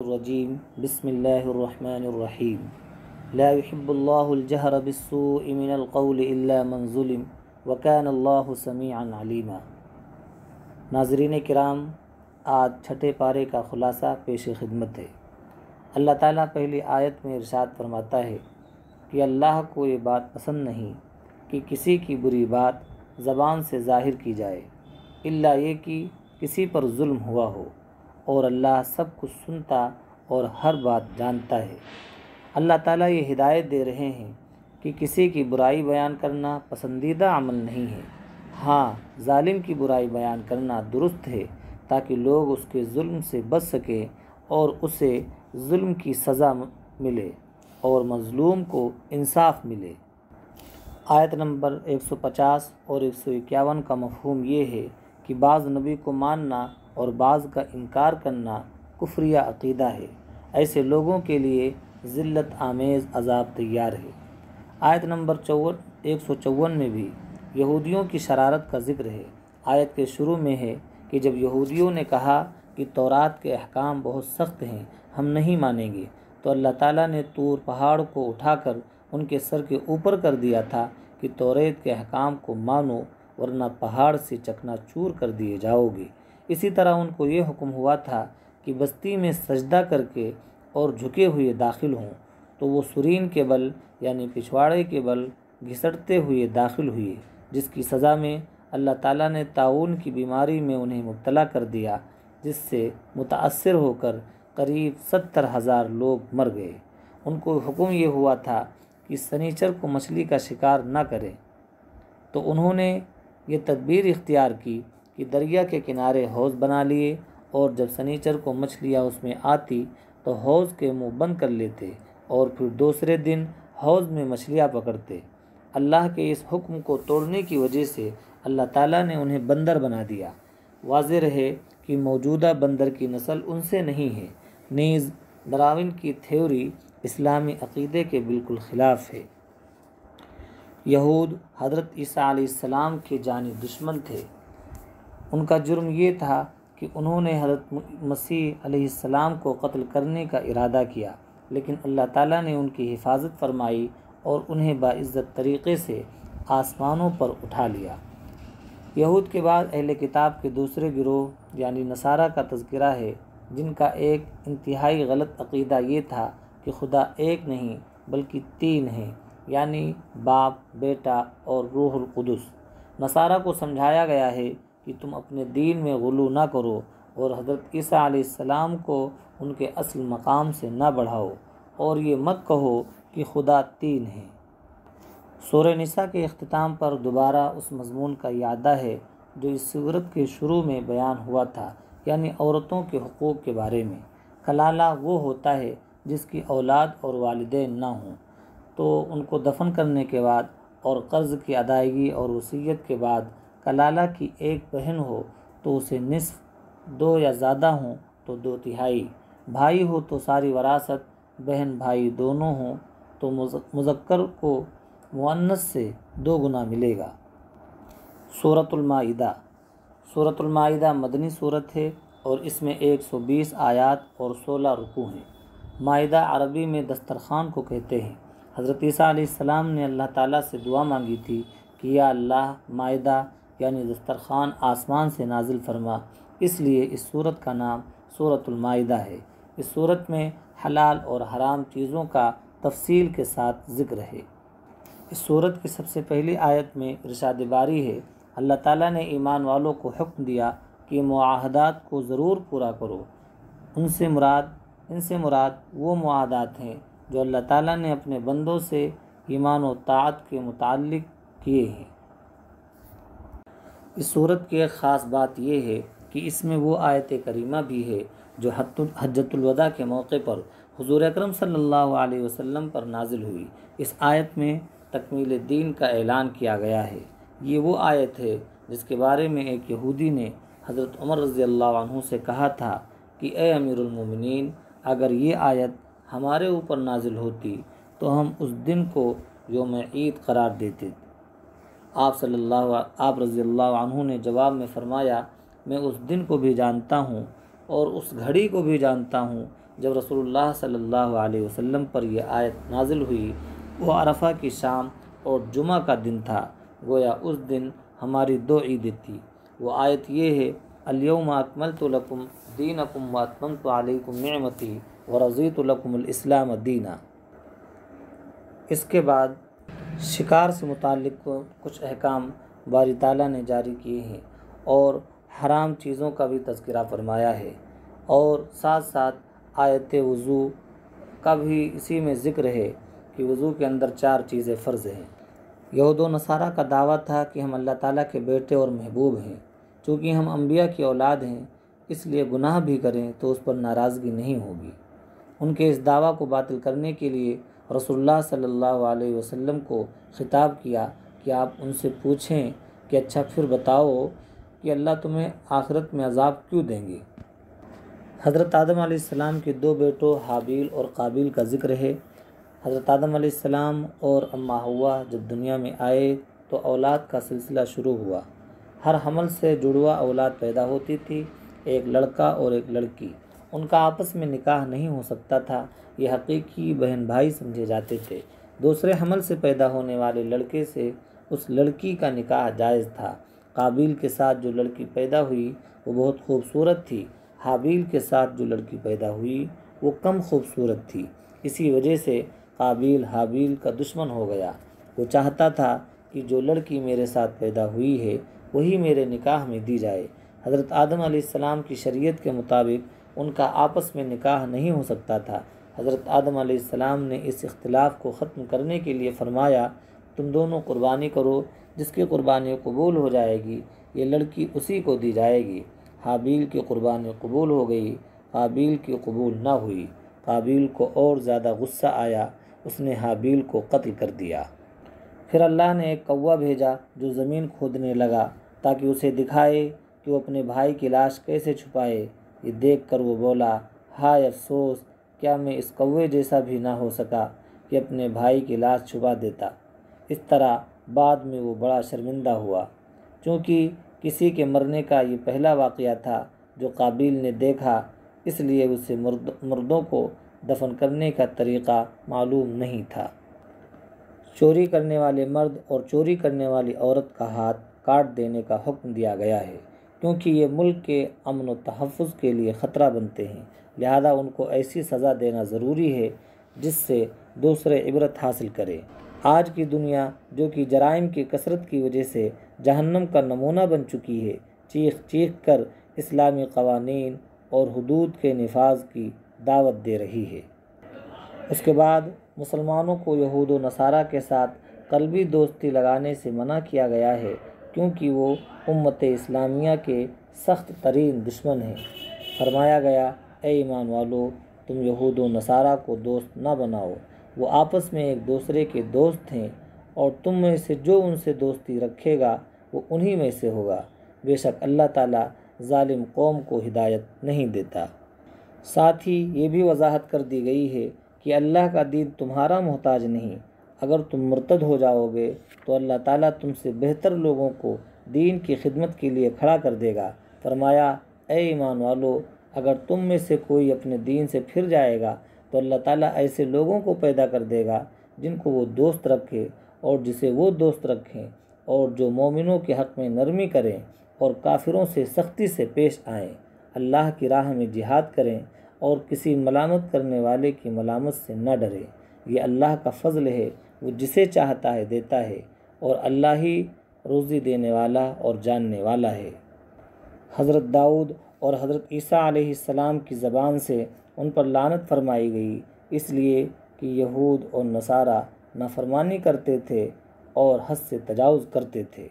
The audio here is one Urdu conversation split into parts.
الرجیم بسم اللہ الرحمن الرحیم لا يحب اللہ الجہر بالسوء من القول الا من ظلم وکان اللہ سمیعا علیما۔ ناظرین کرام، آج چھٹے پارے کا خلاصہ پیش خدمت ہے۔ اللہ تعالیٰ پہلی آیت میں ارشاد فرماتا ہے کہ اللہ کو یہ بات پسند نہیں کہ کسی کی بری بات زبان سے ظاہر کی جائے الا یہ کہ کسی پر ظلم ہوا ہو، اور اللہ سب کچھ سنتا اور ہر بات جانتا ہے۔ اللہ تعالیٰ یہ ہدایت دے رہے ہیں کہ کسی کی برائی بیان کرنا پسندیدہ عمل نہیں ہے۔ ہاں، ظالم کی برائی بیان کرنا درست ہے تاکہ لوگ اس کے ظلم سے بچ سکیں اور اسے ظلم کی سزا ملے اور مظلوم کو انصاف ملے۔ آیت نمبر 150 اور 151 کا مفہوم یہ ہے کہ بعض نبی کو ماننا اور بعض کا انکار کرنا کفریہ عقیدہ ہے۔ ایسے لوگوں کے لیے ذلت آمیز عذاب تیار ہے۔ آیت نمبر 154 میں بھی یہودیوں کی شرارت کا ذکر ہے۔ آیت کے شروع میں ہے کہ جب یہودیوں نے کہا کہ تورات کے احکام بہت سخت ہیں، ہم نہیں مانیں گے، تو اللہ تعالیٰ نے طور پہاڑ کو اٹھا کر ان کے سر کے اوپر کر دیا تھا کہ توریت کے احکام کو مانو ورنہ پہاڑ سے چکنا چور کر دیے جاؤ گے۔ اسی طرح ان کو یہ حکم ہوا تھا کہ بستی میں سجدہ کر کے اور جھکے ہوئے داخل ہوں، تو وہ سرین کے بل یعنی پچھواڑے کے بل گھسٹتے ہوئے داخل ہوئے، جس کی سزا میں اللہ تعالیٰ نے طاعون کی بیماری میں انہیں مبتلا کر دیا، جس سے متاثر ہو کر قریب 70,000 لوگ مر گئے۔ ان کو حکم یہ ہوا تھا کہ سنیچر کو مچھلی کا شکار نہ کریں، تو انہوں نے یہ تدبیر اختیار کی کہ دریا کے کنارے حوض بنا لیے، اور جب سنیچر کو مچھلیاں اس میں آتی تو حوض کے منہ بند کر لیتے اور پھر دوسرے دن حوض میں مچھلیاں پکڑتے۔ اللہ کے اس حکم کو توڑنے کی وجہ سے اللہ تعالیٰ نے انہیں بندر بنا دیا۔ واضح رہے کہ موجودہ بندر کی نسل ان سے نہیں ہے۔ نیز ڈراون کی تھیوری اسلامی عقیدے کے بالکل خلاف ہے۔ یہود حضرت عیسیٰ علیہ السلام کے جانی دشمن تھے۔ ان کا جرم یہ تھا کہ انہوں نے حضرت مسیح علیہ السلام کو قتل کرنے کا ارادہ کیا، لیکن اللہ تعالیٰ نے ان کی حفاظت فرمائی اور انہیں باعزت طریقے سے آسمانوں پر اٹھا لیا۔ یہود کے بعد اہل کتاب کے دوسرے گروہ یعنی نصارہ کا تذکرہ ہے، جن کا ایک انتہائی غلط عقیدہ یہ تھا کہ خدا ایک نہیں بلکہ تین ہیں، یعنی باپ، بیٹا اور روح القدس۔ نصارہ کو سمجھایا گیا ہے کہ تم اپنے دین میں غلو نہ کرو اور حضرت عیسیٰ علیہ السلام کو ان کے اصل مقام سے نہ بڑھاؤ، اور یہ مت کہو کہ خدا تین ہیں۔ سورہ نساء کے اختتام پر دوبارہ اس مضمون کا اعادہ ہے جو اس سورت کے شروع میں بیان ہوا تھا، یعنی عورتوں کے حقوق کے بارے میں۔ کلالہ وہ ہوتا ہے جس کی اولاد اور والدین نہ ہوں، تو ان کو دفن کرنے کے بعد اور قرض کی ادائیگی اور وصیت کے بعد کلالہ کی ایک بہن ہو تو اسے نصف، دو یا زیادہ ہوں تو 2/3، بھائی ہو تو ساری وراثت، بہن بھائی دونوں ہوں تو مذکر کو مؤنث سے 2 گنا ملے گا۔ سورۃ المائدہ۔ سورۃ المائدہ مدنی سورت ہے اور اس میں 120 آیات اور 16 رکوع ہیں۔ مائدہ عربی میں دسترخوان کو کہتے ہیں۔ حضرت عیسیٰ علیہ السلام نے اللہ تعالیٰ سے دعا مانگی تھی کہ یا اللہ، مائدہ یعنی دسترخوان آسمان سے نازل فرما، اس لیے اس سورت کا نام سورۃ المائدہ ہے۔ اس سورت میں حلال اور حرام چیزوں کا تفصیل کے ساتھ ذکر ہے۔ اس سورت کی سب سے پہلی آیت میں ارشاد باری ہے، اللہ تعالیٰ نے ایمان والوں کو حکم دیا کہ معاہدات کو ضرور پورا کرو۔ ان سے مراد وہ معاہدات ہیں جو اللہ تعالیٰ نے اپنے بندوں سے ایمان و طاعت کے متعلق کیے ہیں۔ اس سورت کی ایک خاص بات یہ ہے کہ اس میں وہ آیت کریمہ بھی ہے جو حجۃ الوداع کے موقع پر حضور اکرم صلی اللہ علیہ وسلم پر نازل ہوئی۔ اس آیت میں تکمیل دین کا اعلان کیا گیا ہے۔ یہ وہ آیت ہے جس کے بارے میں ایک یہودی نے حضرت عمر رضی اللہ عنہ سے کہا تھا کہ اے امیر المومنین، اگر یہ آیت ہمارے اوپر نازل ہوتی تو ہم اس دن کو یوم عید قرار دیتے۔ آپ رضی اللہ عنہ نے جواب میں فرمایا، میں اس دن کو بھی جانتا ہوں اور اس گھڑی کو بھی جانتا ہوں جب رسول اللہ صلی اللہ علیہ وسلم پر یہ آیت نازل ہوئی وہ عرفہ کی شام اور جمعہ کا دن تھا، گویا اس دن ہماری 2 عیدیں تھیں۔ وہ آیت یہ ہے، الیوم اکملت لکم دینکم واتممت علیکم نعمتی ورضیت لکم الاسلام دینا۔ اس کے بعد شکار سے متعلق کچھ احکام باری تعالیٰ نے جاری کیے ہیں اور حرام چیزوں کا بھی تذکرہ فرمایا ہے، اور ساتھ ساتھ آیت وضو کا بھی اسی میں ذکر ہے کہ وضو کے اندر 4 چیزیں فرض ہیں۔ یہود و نصارہ کا دعویٰ تھا کہ ہم اللہ تعالیٰ کے بیٹے اور محبوب ہیں، چونکہ ہم انبیاء کی اولاد ہیں اس لیے گناہ بھی کریں تو اس پر ناراضگی نہیں ہوگی۔ ان کے اس دعویٰ کو باطل کرنے کے لیے رسول اللہ صلی اللہ علیہ وسلم کو خطاب کیا کہ آپ ان سے پوچھیں کہ اچھا پھر بتاؤ کہ اللہ تمہیں آخرت میں عذاب کیوں دیں گے۔ حضرت آدم علیہ السلام کے 2 بیٹوں حابیل اور قابیل کا ذکر ہے۔ حضرت آدم علیہ السلام اور اماں حوا جب دنیا میں آئے تو اولاد کا سلسلہ شروع ہوا۔ ہر حمل سے جڑوا اولاد پیدا ہوتی تھی، ایک لڑکا اور ایک لڑکی۔ ان کا آپس میں نکاح نہیں ہو سکتا تھا، یہ حقیقی بہن بھائی سمجھے جاتے تھے۔ دوسرے حمل سے پیدا ہونے والے لڑکے سے اس لڑکی کا نکاح جائز تھا۔ قابیل کے ساتھ جو لڑکی پیدا ہوئی وہ بہت خوبصورت تھی، حابیل کے ساتھ جو لڑکی پیدا ہوئی وہ کم خوبصورت تھی۔ اسی وجہ سے قابیل حابیل کا دشمن ہو گیا۔ وہ چاہتا تھا کہ جو لڑکی میرے ساتھ پیدا ہوئی ہے وہی میرے نکاح میں دی جائے۔ حضرت آدم علیہ السلام کی شریعت کے مطابق ان کا آپس میں نکاح نہیں ہو سکتا تھا۔ حضرت آدم علیہ السلام نے اس اختلاف کو ختم کرنے کے لیے فرمایا، تم دونوں قربانی کرو، جس کی قربانی قبول ہو جائے گی یہ لڑکی اسی کو دی جائے گی۔ حابیل کی قربانی قبول ہو گئی، قابیل کی قبول نہ ہوئی۔ قابیل کو اور زیادہ غصہ آیا، اس نے حابیل کو قتل کر دیا۔ پھر اللہ نے ایک کوا بھیجا جو زمین کھودنے لگا تاکہ اسے دکھائے کہ وہ اپنے بھائی کی لاش کیسے چھپائے۔ یہ دیکھ کر وہ بولا، ہائے افسوس، کیا میں اس کوے جیسا بھی نہ ہو سکا کہ اپنے بھائی کی لاش چھپا دیتا۔ اس طرح بعد میں وہ بڑا شرمندہ ہوا۔ چونکہ کسی کے مرنے کا یہ پہلا واقعہ تھا جو قابیل نے دیکھا، اس لیے اسے مردوں کو دفن کرنے کا طریقہ معلوم نہیں تھا۔ چوری کرنے والے مرد اور چوری کرنے والی عورت کا ہاتھ کاٹ دینے کا حکم دیا گیا ہے، کیونکہ یہ ملک کے امن و تحفظ کے لیے خطرہ بنتے ہیں، لہذا ان کو ایسی سزا دینا ضروری ہے جس سے دوسرے عبرت حاصل کریں۔ آج کی دنیا جو کہ جرائم کی کثرت کی وجہ سے جہنم کا نمونہ بن چکی ہے، چیخ چیخ کر اسلامی قوانین اور حدود کے نفاذ کی دعوت دے رہی ہے۔ اس کے بعد مسلمانوں کو یہود و نصارہ کے ساتھ قلبی دوستی لگانے سے منع کیا گیا ہے، کیونکہ وہ امت اسلامیہ کے سخت ترین دشمن ہیں۔ فرمایا گیا، اے ایمان والو، تم یہود و نصارہ کو دوست نہ بناؤ، وہ آپس میں ایک دوسرے کے دوست ہیں، اور تم میں سے جو ان سے دوستی رکھے گا وہ انہی میں سے ہوگا۔ بے شک اللہ تعالیٰ ظالم قوم کو ہدایت نہیں دیتا۔ ساتھ ہی یہ بھی وضاحت کر دی گئی ہے کہ اللہ کا دین تمہارا محتاج نہیں۔ اگر تم مرتد ہو جاؤ گے تو اللہ تعالیٰ تم سے بہتر لوگوں کو دین کی خدمت کے لیے کھڑا کر دے گا۔ فرمایا، اے ایمان والو، اگر تم میں سے کوئی اپنے دین سے پھر جائے گا تو اللہ تعالیٰ ایسے لوگوں کو پیدا کر دے گا جن کو وہ دوست رکھے اور جسے وہ دوست رکھیں، اور جو مومنوں کے حق میں نرمی کریں اور کافروں سے سختی سے پیش آئیں، اللہ کی راہ میں جہاد کریں اور کسی ملامت کرنے والے کی ملامت سے نہ ڈریں۔ یہ اللہ کا فضل ہے، وہ جسے چاہتا ہے دیتا ہے، اور اللہ ہی روزی دینے والا اور جاننے والا ہے۔ حضرت داؤد اور حضرت عیسیٰ علیہ السلام کی زبان سے ان پر لعنت فرمائی گئی، اس لیے کہ یہود اور نصارہ نافرمانی کرتے تھے اور حد سے تجاوز کرتے تھے۔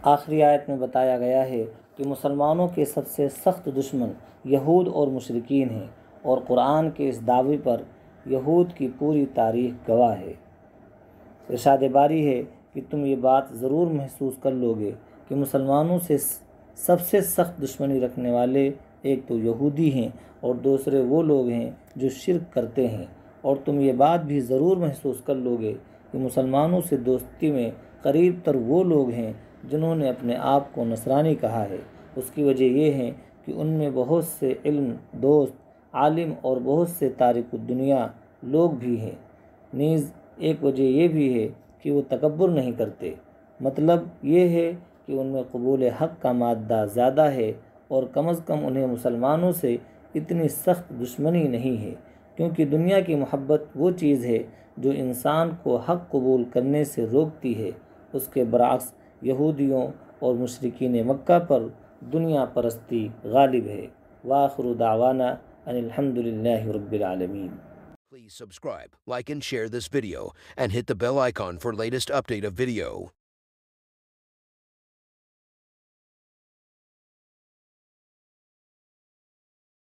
آخری آیت میں بتایا گیا ہے کہ مسلمانوں کے سب سے سخت دشمن یہود اور مشرکین ہیں، اور قرآن کے اس دعوے پر یہود کی پوری تاریخ گواہ ہے۔ ارشاد باری ہے کہ تم یہ بات ضرور محسوس کر لو گے کہ مسلمانوں سے سب سے سخت دشمنی رکھنے والے ایک تو یہودی ہیں اور دوسرے وہ لوگ ہیں جو شرک کرتے ہیں، اور تم یہ بات بھی ضرور محسوس کر لو گے کہ مسلمانوں سے دوستی میں قریب تر وہ لوگ ہیں جنہوں نے اپنے آپ کو نصرانی کہا ہے۔ اس کی وجہ یہ ہے کہ ان میں بہت سے علم دوست عالم اور بہت سے تارک الدنیا لوگ بھی ہیں۔ نیز ایک وجہ یہ بھی ہے کہ وہ تکبر نہیں کرتے، مطلب یہ ہے کہ ان میں قبول حق کا مادہ زیادہ ہے، اور کم از کم انہیں مسلمانوں سے اتنی سخت دشمنی نہیں ہے، کیونکہ دنیا کی محبت وہ چیز ہے جو انسان کو حق قبول کرنے سے روکتی ہے۔ اس کے برعکس یہودیوں اور مشرکین مکہ پر دنیا پرستی غالب ہے۔ وآخر دعوانا ان الحمد للہ رب العالمین۔ Please subscribe, like and share this video, and hit the bell icon for latest update of video.